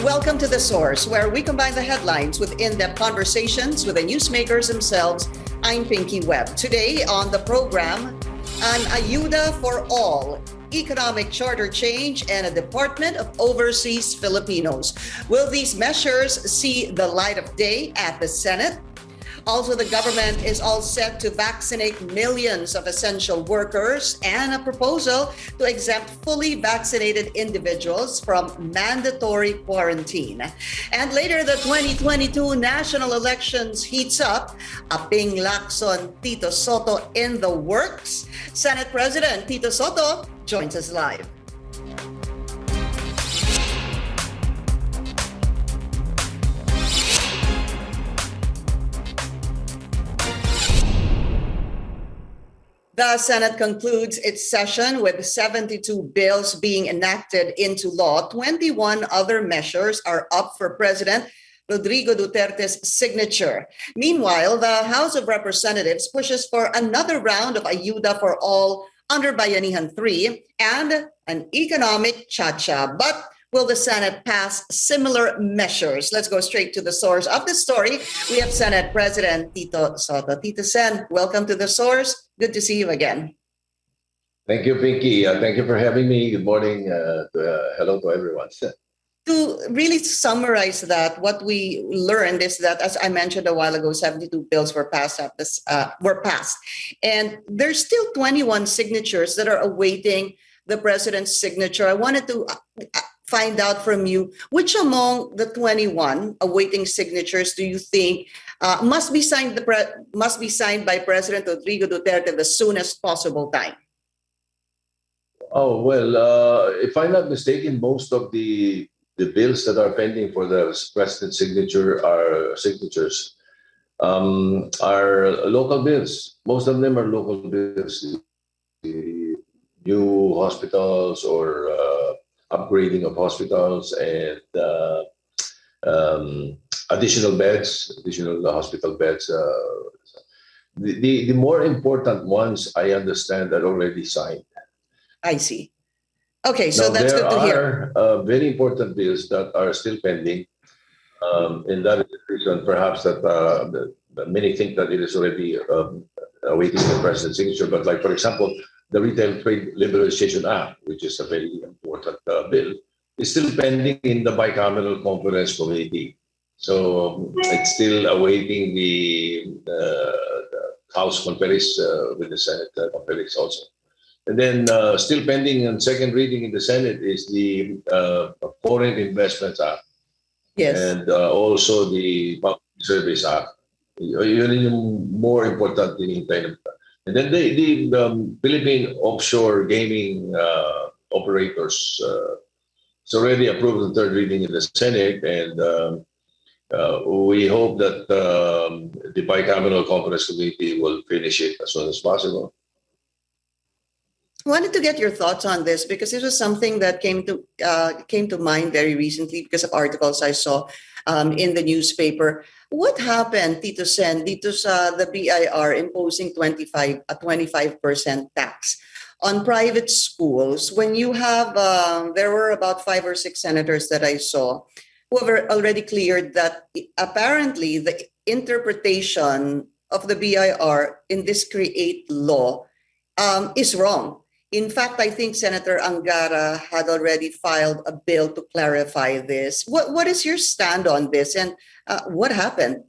Welcome to The Source, where we combine the headlines with in-depth conversations with the newsmakers themselves. I'm Pinky Webb. Today on the program, an ayuda for all, economic charter change, and a Department of Overseas Filipinos. Will these measures see the light of day at the Senate? Also, the government is all set to vaccinate millions of essential workers, and a proposal to exempt fully vaccinated individuals from mandatory quarantine. And later, the 2022 national elections heats up. A Ping-Lacson Tito Sotto in the works. Senate President Tito Sotto joins us live. The Senate concludes its session with 72 bills being enacted into law. 21 other measures are up for President Rodrigo Duterte's signature. Meanwhile, the House of Representatives pushes for another round of ayuda for all under Bayanihan 3 and an economic cha-cha. But will the Senate pass similar measures? Let's go straight to the source of the story. We have Senate President Tito Sotto. Tito Sen, welcome to the source. Good to see you again. Thank you, Pinky. Thank you for having me. Good morning. Hello to everyone. To really summarize that, what we learned is that, as I mentioned a while ago, 72 bills were passed and there's still 21 signatures that are awaiting the president's signature. I wanted to find out from you, which among the 21 awaiting signatures do you think must be signed by President Rodrigo Duterte the soonest possible time? Oh, well, if I'm not mistaken, most of the bills that are pending for the president's signatures are local bills. Most of them are local bills. The new hospitals or upgrading of hospitals and additional hospital beds. The more important ones, I understand, are already signed. I see. Okay, so now, that's good to hear. There are very important bills that are still pending. And that is the reason perhaps that many think that it is already awaiting the president's signature. But like, for example, the Retail Trade Liberalization Act, which is a very important bill, is still pending in the bicameral conference committee. So it's still awaiting the House conference with the Senate conference also. And then still pending on second reading in the Senate is the Foreign Investments Act. Yes. And also the Public Service Act. Yun yung more important hinihintay. And then the Philippine offshore gaming operators, it's already approved the third reading in the Senate, and we hope that the bicameral conference committee will finish it as soon as possible. I wanted to get your thoughts on this because this was something that came to mind very recently because of articles I saw in the newspaper. What happened, Tito Sen, dito sa the BIR imposing a 25% tax on private schools when you have, there were about 5 or 6 senators that I saw who have already cleared that apparently the interpretation of the BIR in this CREATE law is wrong. In fact, I think Senator Angara had already filed a bill to clarify this. What is your stand on this, and what happened?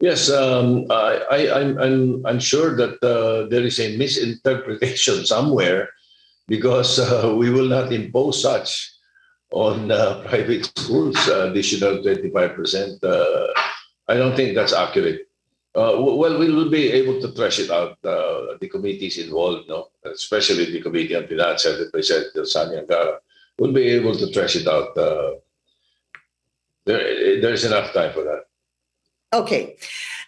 Yes, I'm sure that there is a misinterpretation somewhere because we will not impose such on private schools, additional 25%. I don't think that's accurate. Well, we will be able to thresh it out. The committees involved, no, especially the Committee on Finance, headed by Senator Sani Angara, will be able to thresh it out. There's enough time for that. Okay,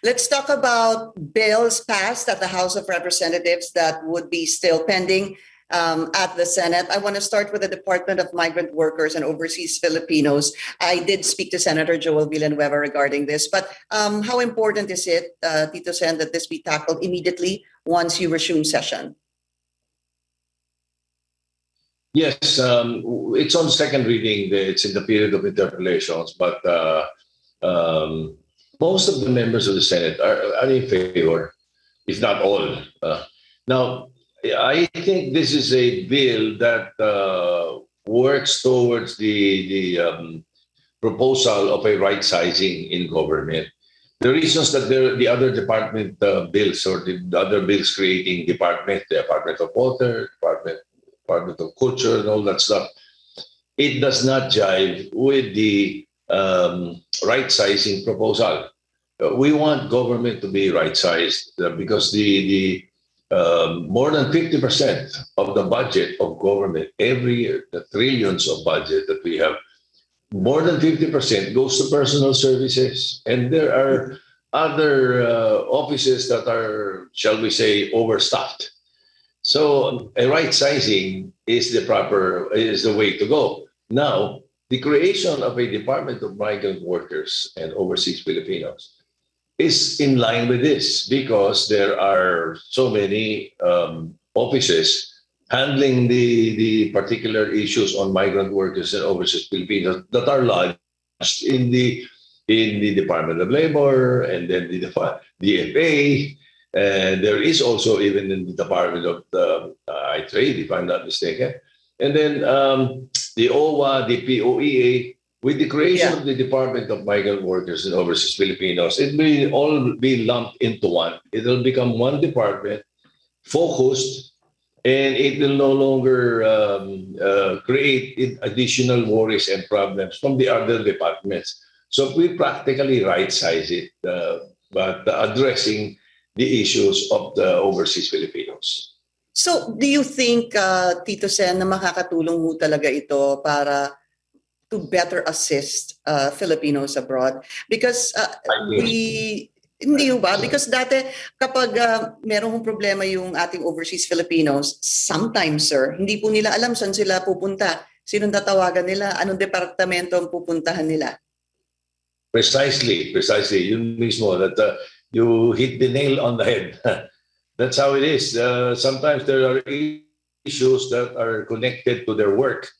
let's talk about bills passed at the House of Representatives that would be still pending at the Senate. I want to start with the Department of Migrant Workers and Overseas Filipinos. I did speak to Senator Joel Villanueva regarding this, but how important is it, Tito Sen, that this be tackled immediately once you resume session? Yes, it's on second reading. It's in the period of interpellations, but um, most of the members of the Senate are in favor, if not all. Now, I think this is a bill that works towards the proposal of a right sizing in government. The reasons that the other department bills or the other bills creating department, the Department of Water, Department of Culture, and all that stuff, it does not jive with the right sizing proposal. We want government to be right sized because the more than 50% of the budget of government every year, the trillions of budget that we have, more than 50% goes to personal services. And there are other offices that are, shall we say, overstaffed. So a right sizing is the way to go. Now, the creation of a Department of Migrant Workers and Overseas Filipinos is in line with this because there are so many offices handling the particular issues on migrant workers and overseas Filipinos that are lodged in the Department of Labor and then the DFA. And there is also even in the Department of Trade, if I'm not mistaken. And then the OWA, the POEA, with the creation of the Department of Migrant Workers and Overseas Filipinos, it will all be lumped into one. It will become one department, focused, and it will no longer create additional worries and problems from the other departments. So we practically right-size it, but addressing the issues of the overseas Filipinos. So do you think, Tito Sen, na makakatulong ho talaga ito para to better assist Filipinos abroad? Because hindi ba? Because dati kapag merong problema yung ating overseas Filipinos, sometimes, sir, hindi po nila alam saan sila pupunta. Sinong tatawagan nila? Anong departamento ang pupuntahan nila? Precisely. Yun mismo that you hit the nail on the head. That's how it is. Sometimes there are issues that are connected to their work.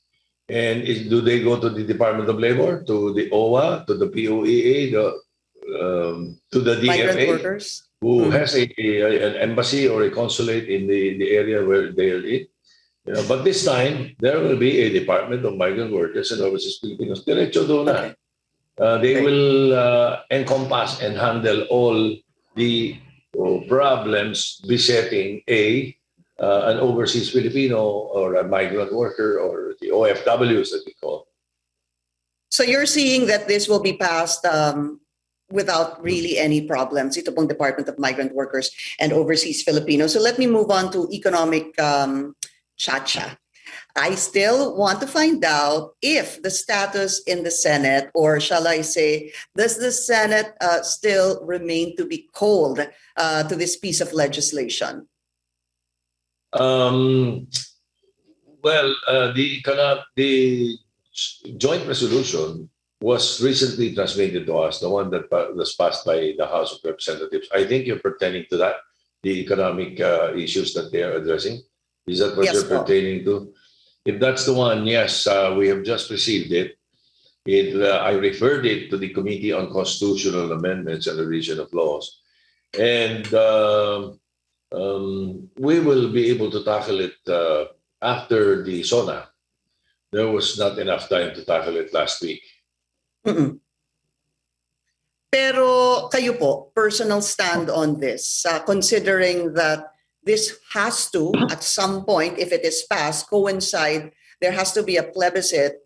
And do they go to the Department of Labor, to the OWA, to the POEA, to the DFA, who has an embassy or a consulate in the area where they are in? You know, but this time, there will be a Department of Migrant Workers and Overseas Filipinos. Diretso doon na. They will encompass and handle all the problems besetting an overseas Filipino or a migrant worker or the OFWs that we call. So you're seeing that this will be passed without really any problems. Ito pong Department of Migrant Workers and Overseas Filipinos. So let me move on to economic chacha. I still want to find out if the status in the Senate, or shall I say, does the Senate still remain to be cold to this piece of legislation? Well, the joint resolution was recently transmitted to us, the one that was passed by the House of Representatives. I think you're pertaining to that, the economic issues that they are addressing. Is that what you're pertaining to? If that's the one, yes, we have just received it. I referred it to the Committee on Constitutional Amendments and Revision of Laws. And we will be able to tackle it after the SONA. There was not enough time to tackle it last week. Mm-mm. Pero kayo po, personal stand on this, considering that this has to, at some point, if it is passed, coincide, there has to be a plebiscite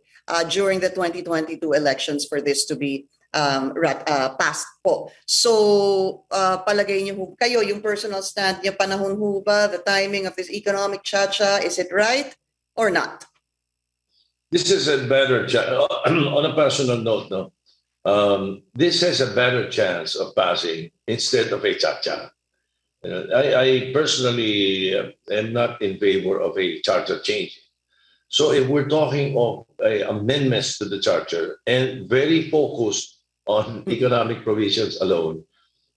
during the 2022 elections for this to be passed po. So, palagay niyo kayo, yung personal stand niyo, panahon ho ba, the timing of this economic chacha, is it right or not? This is a better on a personal note, no? This has a better chance of passing instead of a chacha. I personally am not in favor of a charter change. So if we're talking of amendments to the charter and very focused on economic provisions alone,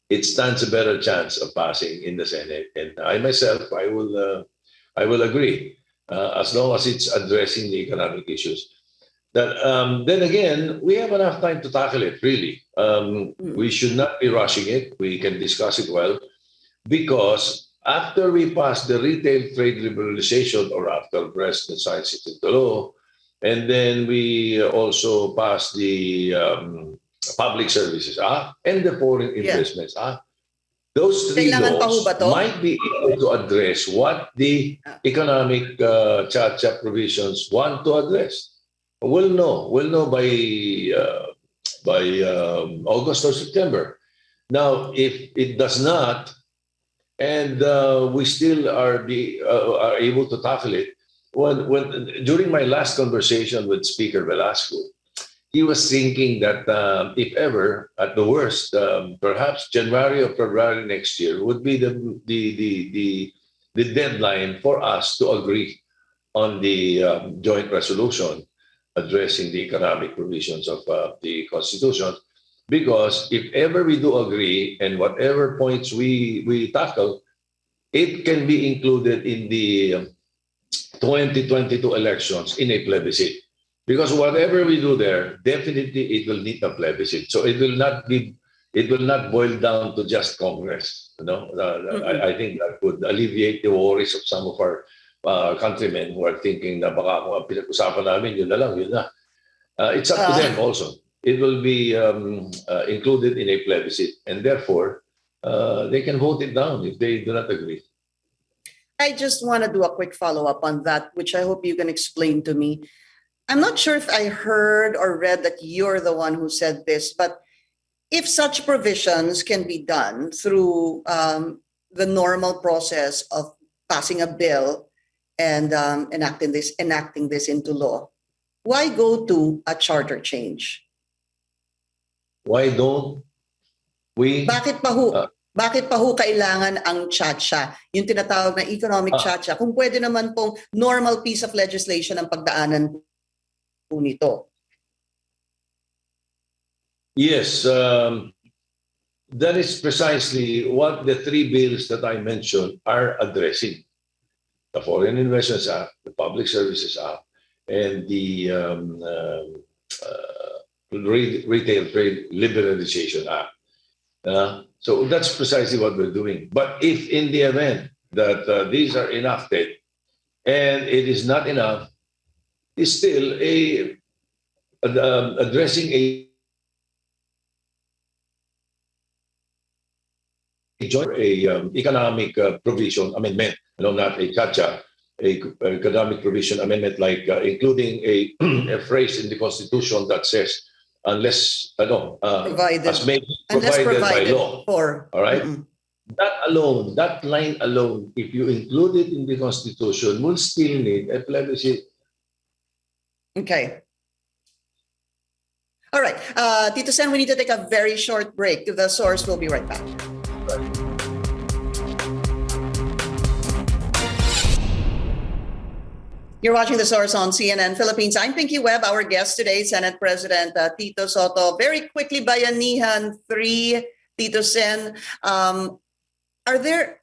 it stands a better chance of passing in the Senate. And I myself, I will agree. as long as it's addressing the economic issues. Then again, we have enough time to tackle it, really. We should not be rushing it. We can discuss it well, because after we pass the retail trade liberalization, or after the President signs it into law, and then we also pass the Public Services Act and the Foreign Investments Act, those three Kailangan pa ho laws ba to? might be able to address what the economic cha-cha provisions want to address. We'll know by August or September. Now, if it does not, and we still are able to tackle it, during my last conversation with Speaker Velasco, he was thinking that if ever, at the worst, perhaps January or February next year would be the deadline for us to agree on the joint resolution addressing the economic provisions of the Constitution. Because if ever we do agree, and whatever points we tackle, it can be included in the 2022 elections in a plebiscite. Because whatever we do there, definitely it will need a plebiscite. So it will not boil down to just Congress. I think that would alleviate the worries of some of our countrymen who are thinking na baka kung ang pinag-usapan namin, yun na lang, yun na. It's up to them also. It will be included in a plebiscite, and therefore they can vote it down if they do not agree. I just want to do a quick follow-up on that, which I hope you can explain to me. I'm not sure if I heard or read that you're the one who said this, but if such provisions can be done through the normal process of passing a bill and enacting this into law, why go to a charter change? Why don't we? Bakit pa ho kailangan ang cha-cha, yung tinatawag na economic cha-cha, kung pwede naman pong normal piece of legislation ang pagdaanan po nito? Yes, that is precisely what the three bills that I mentioned are addressing. The Foreign Investments Act, the Public Services Act, and the Retail Trade Liberalization Act. So that's precisely what we're doing. But if in the event that these are enacted and it is not enough, it's still addressing a joint economic provision amendment, not a cha-cha, economic provision amendment, like including a phrase in the Constitution that says, unless provided by law. All right? That alone, that line alone, if you include it in the Constitution, will still need a plebiscite. Okay. All right. Tito Sen, we need to take a very short break. The Source will be right back. You're watching The Source on CNN Philippines. I'm Pinky Webb. Our guest today, Senate President Tito Sotto. Very quickly, Bayanihan 3, Tito Sen. Are there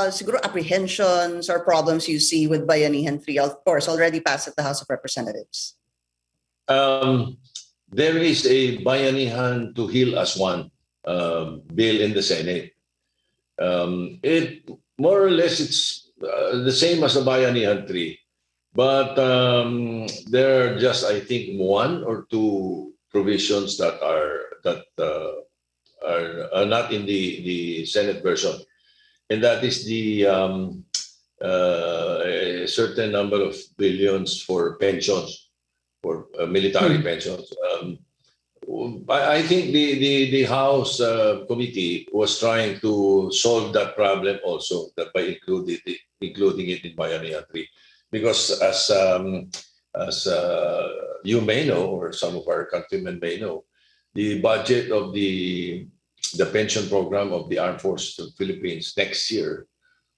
siguro apprehensions or problems you see with Bayanihan 3? Of course, already passed at the House of Representatives. There is a Bayanihan to Heal as One bill in the Senate. It more or less it's the same as the Bayanihan 3. But there are just, I think, one or two provisions that are not in the Senate version, and that is the a certain number of billions for pensions, for military pensions. I think the House committee was trying to solve that problem also, that by including it in Bayanihan 3. Because as you may know, or some of our countrymen may know, the budget of the pension program of the Armed Forces of the Philippines next year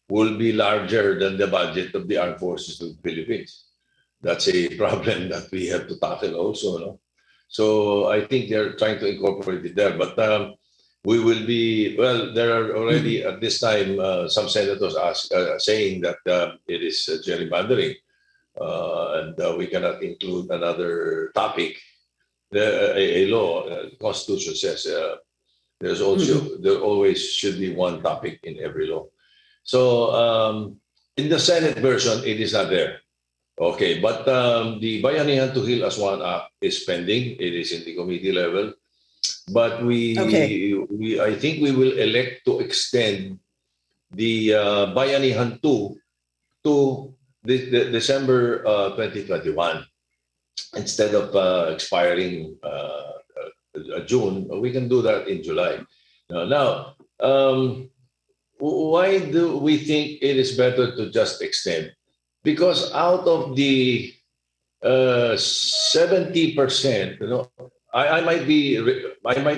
will be larger than the budget of the Armed Forces of the Philippines. That's a problem that we have to tackle also. No? So I think they're trying to incorporate it there. But we will be, well, there are already at this time some senators saying that it is gerrymandering. and we cannot include another topic. A law, Constitution says there always should be one topic in every law. So in the Senate version, it is not there. Okay, but the Bayanihan to Heal as One Act is pending. It is in the committee level. But I think we will elect to extend the Bayanihan 2 to December 2021. Instead of expiring June, we can do that in July. Now, why do we think it is better to just extend? Because out of the 70%, I might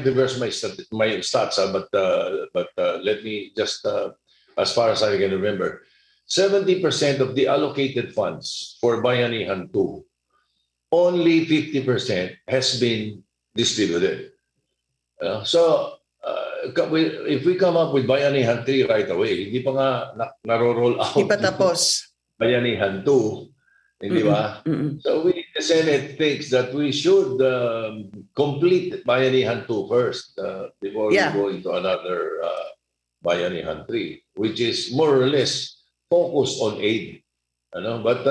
reverse my stats, but let me just as far as I can remember, 70% of the allocated funds for Bayanihan 2, only 50% has been distributed. If we come up with Bayanihan 3 right away, hindi pa nga naro-roll out. Hindi pa tapos. Bayanihan 2, hindi ba? So the Senate thinks that we should complete Bayanihan 2 first before we go into another Bayanihan 3, which is more or less focused on aid. But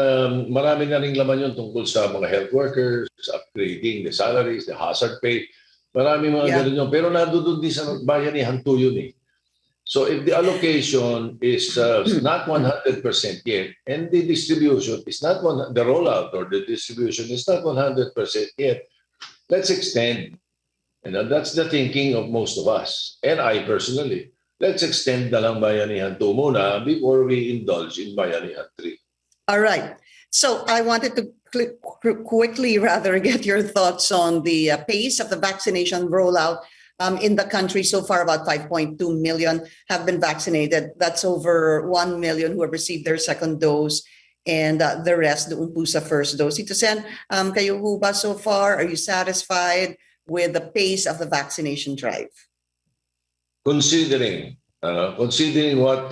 marami na ring laman yun tungkol sa mga health workers, upgrading the salaries, the hazard pay. Marami mga ganun yun. Pero nandoon din sa Bayanihan 2 yun eh. So if the allocation is not 100% yet, and the distribution is not the rollout or the distribution is not 100% yet, let's extend. That's the thinking of most of us. And I personally, let's extend na lang Bayanihan 2 muna before we indulge in Bayanihan 3. All right. So I wanted to quickly get your thoughts on the pace of the vaccination rollout. In the country, so far, about 5.2 million have been vaccinated. That's over 1 million who have received their second dose, and the rest doon po sa first dose. Tito Sen, kayo ho ba so far? Are you satisfied with the pace of the vaccination drive? Considering what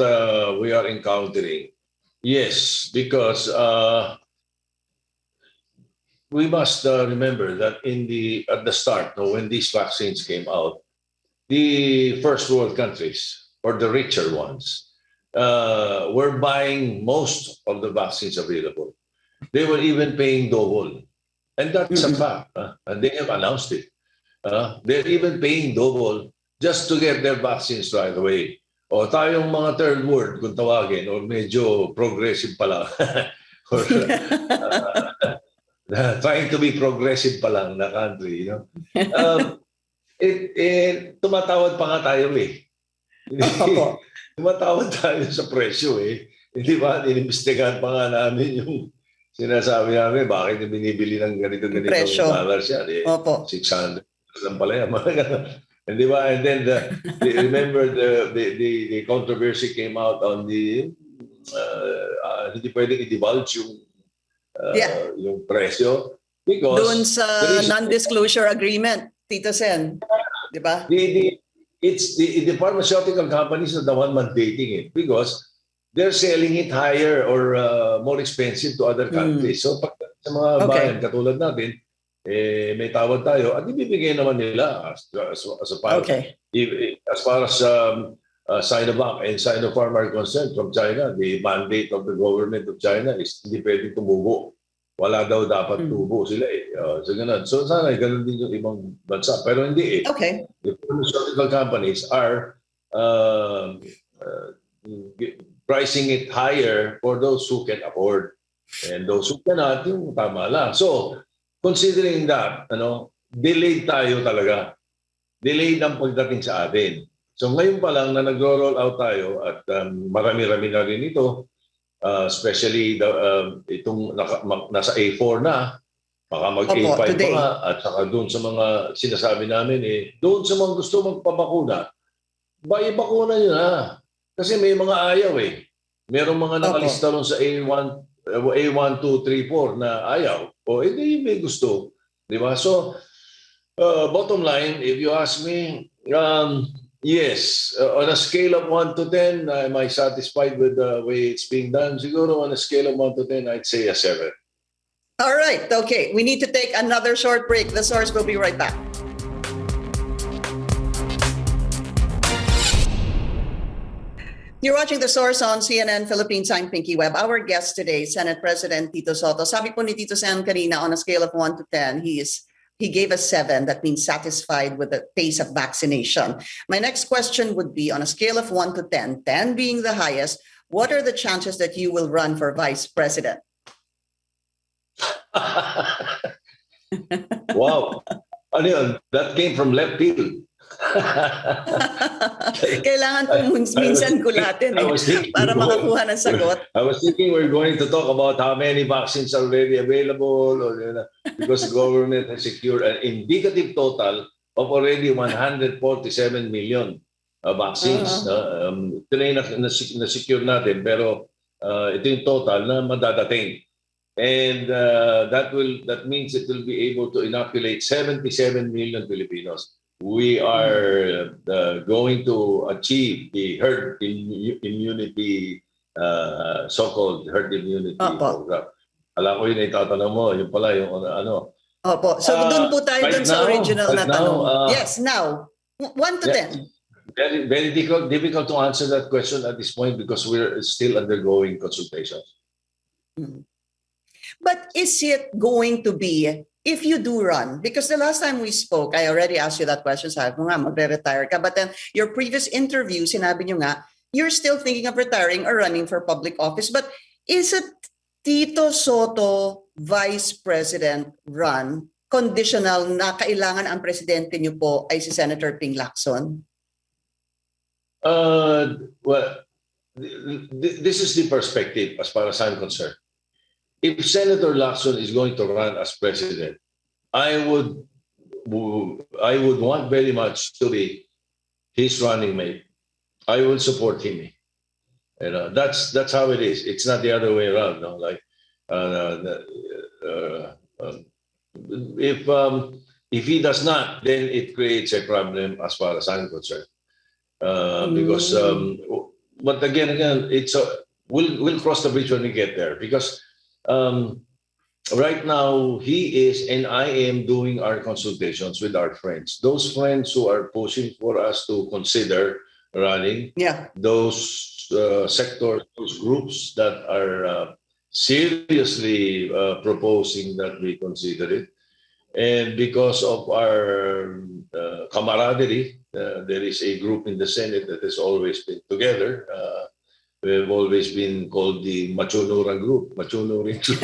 we are encountering, yes, because we must remember that at the start, when these vaccines came out, the first world countries or the richer ones were buying most of the vaccines available. They were even paying double, and that's a fact. And they have announced it. They're even paying double just to get their vaccines right away. O tayong mga third world, kung tawagin, or medyo progressive pa lang. Or, trying to be progressive pa lang na country, tumatawad pa nga tayo eh. Tumatawad tayo sa presyo eh. Hindi ba, inimbestigahan pa nga namin yung sinasabi namin, bakit binibili ng ganito dollars yan eh. 600 lang pala yan. Hindi ba? And then remember the controversy came out on the hindi pwedeng i-divulge yung presyo because doon sa non-disclosure agreement, Tito Sen, di ba? The pharmaceutical companies are the one mandating it because they're selling it higher or more expensive to other countries. So pag sa mga bayan katulad natin, may tawad tayo at ibibigay naman nila as far as Sinovac and Sinopharm are concerned from China. The mandate of the government of China is hindi pwedeng tumubo. Wala daw dapat tubo sila eh. So sana ganun din yung ibang bansa. Pero hindi eh. The pharmaceutical companies are pricing it higher for those who can afford. And those who cannot, yung tama lang. So, considering that, delayed tayo talaga. Delayed ang pagdating sa atin. So ngayon pa lang na nag-roll out tayo at marami-rami na rin ito, especially itong nasa A4 na, baka mag-A5 pa nga, at saka doon sa mga sinasabi namin doon sa mga gusto magpabakuna, bakuna nyo na. Kasi may mga ayaw eh. Merong mga nakalista ron sa A1, 2, 3, 4 na ayaw. O hindi may gusto. Di ba? So, bottom line, if you ask me, yes, on a scale of 1 to 10, am I satisfied with the way it's being done? Siguro on a scale of 1 to 10, I'd say a 7. All right. Okay. We need to take another short break. The Source will be right back. You're watching The Source on CNN Philippines. I'm Pinky Webb. Our guest today, Senate President Tito Sotto. Sabi po ni Tito Sen kanina, on a scale of 1 to 10, he gave us 7. That means satisfied with the pace of vaccination. My next question would be, on a scale of 1 to 10, 10 being the highest, what are the chances that you will run for Vice President? Wow. Ano yun? That came from left field. Kailangan po minsan kulatin para makakuha ng sagot. I was thinking we're going to talk about how many vaccines are already available, or, because the government has secured an indicative total of already 147 million vaccines. Ito na yung na-secure natin, pero ito yung total na madadating. And that means it will be able to inoculate 77 million Filipinos. We are going to achieve the herd immunity, so-called herd immunity program. Alam ko yun ay tatanong mo, yung pala yung ano. Opo. So doon po tayo dun sa original na tanong. Yes, now, 1 to 10. Very, very difficult to answer that question at this point because we're still undergoing consultations. But is it going to be, if you do run, because the last time we spoke, I already asked you that question, sabi mo nga, magre-retire ka. But then your previous interview, sinabi nyo nga, you're still thinking of retiring or running for public office. But is it Tito Sotto Vice President run conditional na kailangan ang presidente nyo po ay si Senator Ping Lacson? Well, this is the perspective as far as I'm concerned. If Senator Lacson is going to run as president, I would want very much to be his running mate. I will support him. That's how it is. It's not the other way around. No? Like, if he does not, then it creates a problem as far as I'm concerned. Because, but again, we'll cross the bridge when we get there. Because right now, he is and I am doing our consultations with our friends. Those friends who are pushing for us to consider running, those sectors, those groups that are seriously proposing that we consider it. And because of our camaraderie, there is a group in the Senate that has always been together. We've always been called the Machunuran Group. Machunuran Group.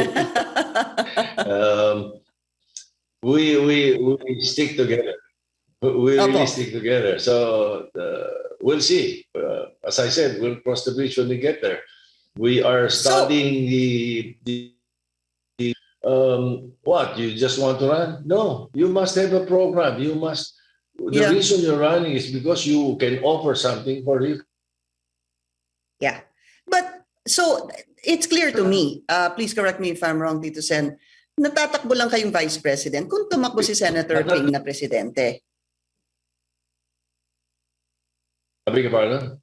We stick together. We really stick together. So we'll see. As I said, we'll cross the bridge when we get there. We are studying what? You just want to run? No, you must have a program. You must. The reason you're running is because you can offer something for you. Yeah. But so it's clear to me, please correct me if I'm wrong, Tito Sen, natatakbo lang kayong Vice President kung tumakbo si Senator Ping na Presidente. Sabi ka pardon?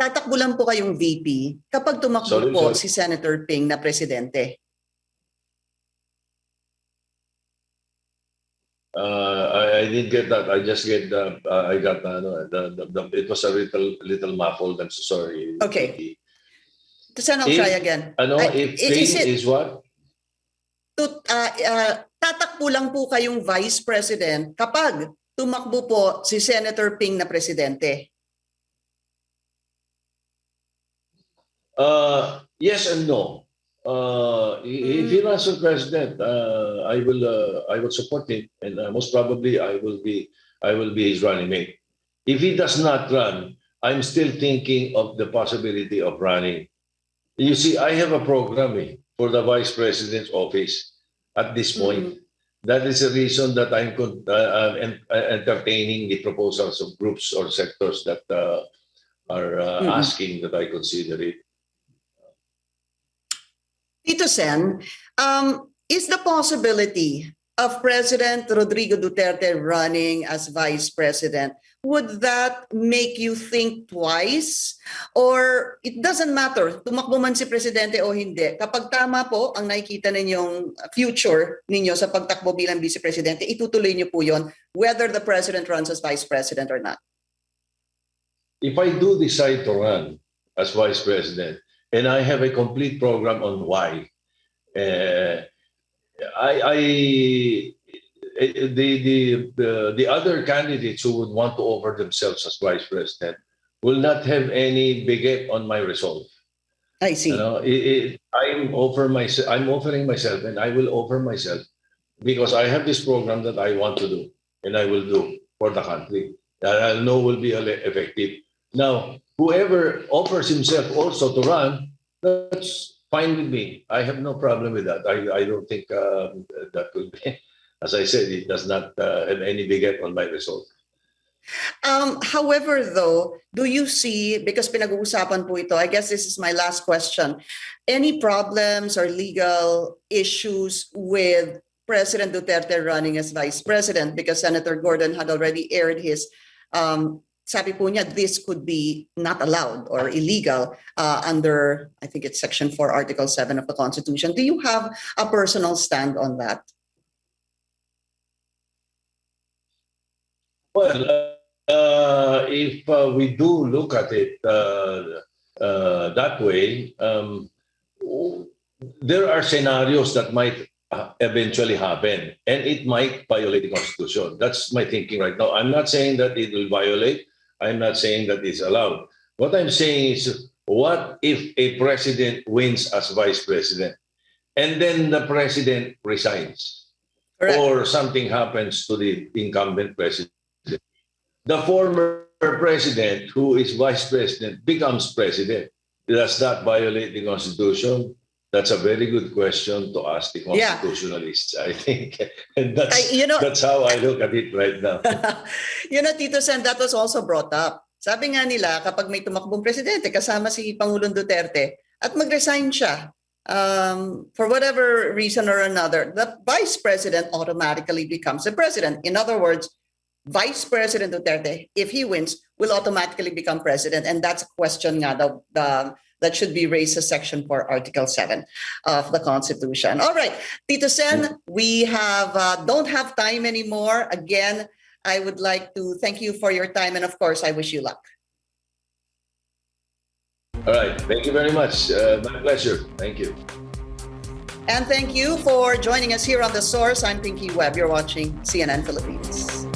Tatakbo lang po kayong VP kapag tumakbo po si Senator Ping na Presidente. I didn't get that. I just get I got it was a little muffled. I'm so sorry. Okay. Then I'll try again. If Ping is what? Tatakbo lang po kayong Vice President kapag tumakbo po si Senator Ping na Presidente. Yes and no. If he runs for president, I will support him, and most probably I will be his running mate. If he does not run, I'm still thinking of the possibility of running. You see, I have a program for the vice president's office at this point. That is the reason that I'm entertaining the proposals of groups or sectors that are asking that I consider it. Tito Sen, is the possibility of President Rodrigo Duterte running as Vice President, would that make you think twice? Or it doesn't matter, tumakbo man si Presidente o hindi. Kapag tama po ang nakikita ninyong future ninyo sa pagtakbo bilang Vice Presidente, itutuloy niyo po yon whether the President runs as Vice President or not. If I do decide to run as Vice President and I have a complete program on why, the other candidates who would want to offer themselves as Vice President will not have any bigot on my resolve. I see. I'm offering myself, and I will offer myself because I have this program that I want to do, and I will do for the country. That I know will be effective. Now, whoever offers himself also to run, that's fine with me. I have no problem with that. I don't think that will be, as I said, it does not have any bigot on my result. However, though, do you see, because pinag-uusapan po ito, I guess this is my last question, any problems or legal issues with President Duterte running as Vice President? Because Senator Gordon had already aired his sabi po niya, this could be not allowed or illegal under, I think it's Section 4, Article 7 of the Constitution. Do you have a personal stand on that? Well, if we do look at it that way, there are scenarios that might eventually happen, and it might violate the Constitution. That's my thinking right now. I'm not saying that it will violate. I'm not saying that it's allowed. What I'm saying is, what if a president wins as Vice President, and then the president resigns? Correct. Or something happens to the incumbent president? The former president, who is Vice President, becomes president. Does that violate the Constitution? That's a very good question to ask the constitutionalists, I think. And that's how I look at it right now. Tito Sen, that was also brought up. Sabi nga nila, kapag may tumakbong presidente, kasama si Pangulong Duterte, at mag-resign siya, for whatever reason or another, the Vice President automatically becomes the President. In other words, Vice President Duterte, if he wins, will automatically become President. And that's a question nga that should be raised as Section 4, Article 7 of the Constitution. All right, Tito Sen, we don't have time anymore. Again, I would like to thank you for your time, and of course, I wish you luck. All right, thank you very much. My pleasure. Thank you. And thank you for joining us here on The Source. I'm Pinky Webb. You're watching CNN Philippines.